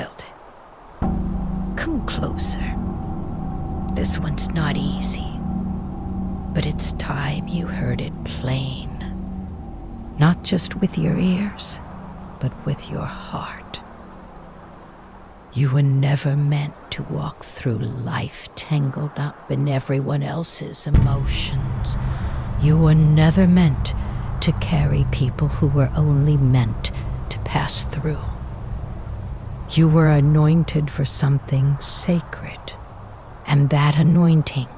child. Come closer. This one's not easy, but it's time you heard it plain. Not just with your ears, but with your heart. You were never meant to walk through life tangled up in everyone else's emotions. You were never meant to carry people who were only meant to pass through. You were anointed for something sacred, and that anointing,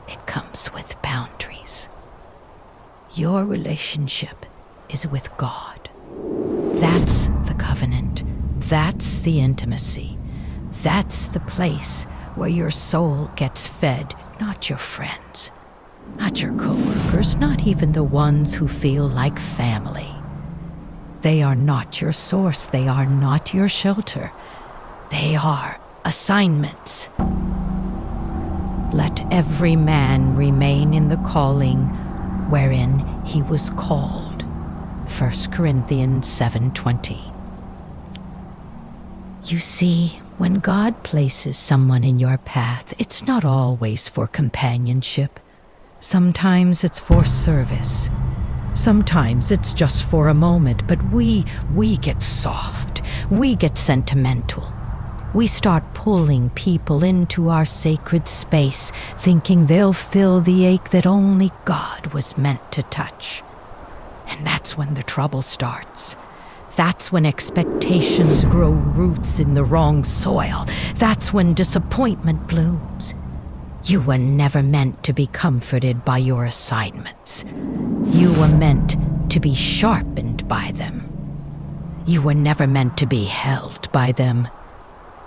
it comes with boundaries. Your relationship is with God. That's the covenant. That's the intimacy. That's the place where your soul gets fed, not your friends, not your coworkers, not even the ones who feel like family. They are not your source. They are not your shelter. They are assignments. Let every man remain in the calling wherein he was called. 1 Corinthians 7:20. You see, when God places someone in your path, it's not always for companionship. Sometimes it's for service. Sometimes it's just for a moment, but we get soft. We get sentimental. We start pulling people into our sacred space, thinking they'll fill the ache that only God was meant to touch. And that's when the trouble starts. That's when expectations grow roots in the wrong soil. That's when disappointment blooms. You were never meant to be comforted by your assignments. You were meant to be sharpened by them. You were never meant to be held by them.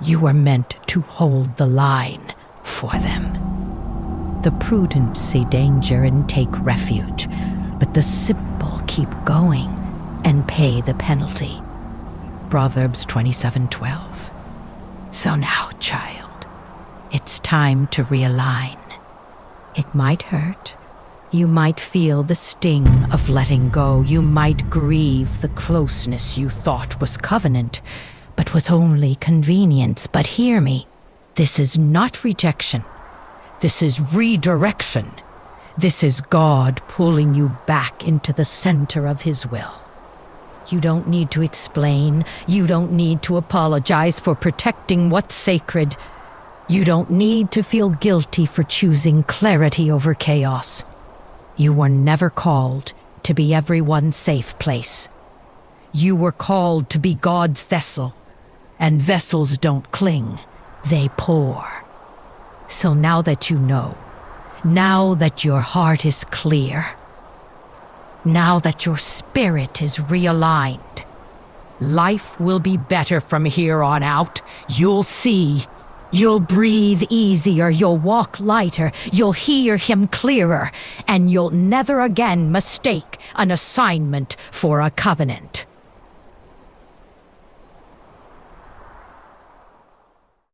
You were meant to hold the line for them. The prudent see danger and take refuge, but the simple keep going and pay the penalty. Proverbs 27:12. So now, child, it's time to realign. It might hurt. You might feel the sting of letting go. You might grieve the closeness you thought was covenant, but was only convenience. But hear me, this is not rejection. This is redirection. This is God pulling you back into the center of His will. You don't need to explain. You don't need to apologize for protecting what's sacred. You don't need to feel guilty for choosing clarity over chaos. You were never called to be everyone's safe place. You were called to be God's vessel, and vessels don't cling, they pour. So now that you know, now that your heart is clear, now that your spirit is realigned, life will be better from here on out. You'll see. You'll breathe easier. You'll walk lighter. You'll hear Him clearer. And you'll never again mistake an assignment for a covenant.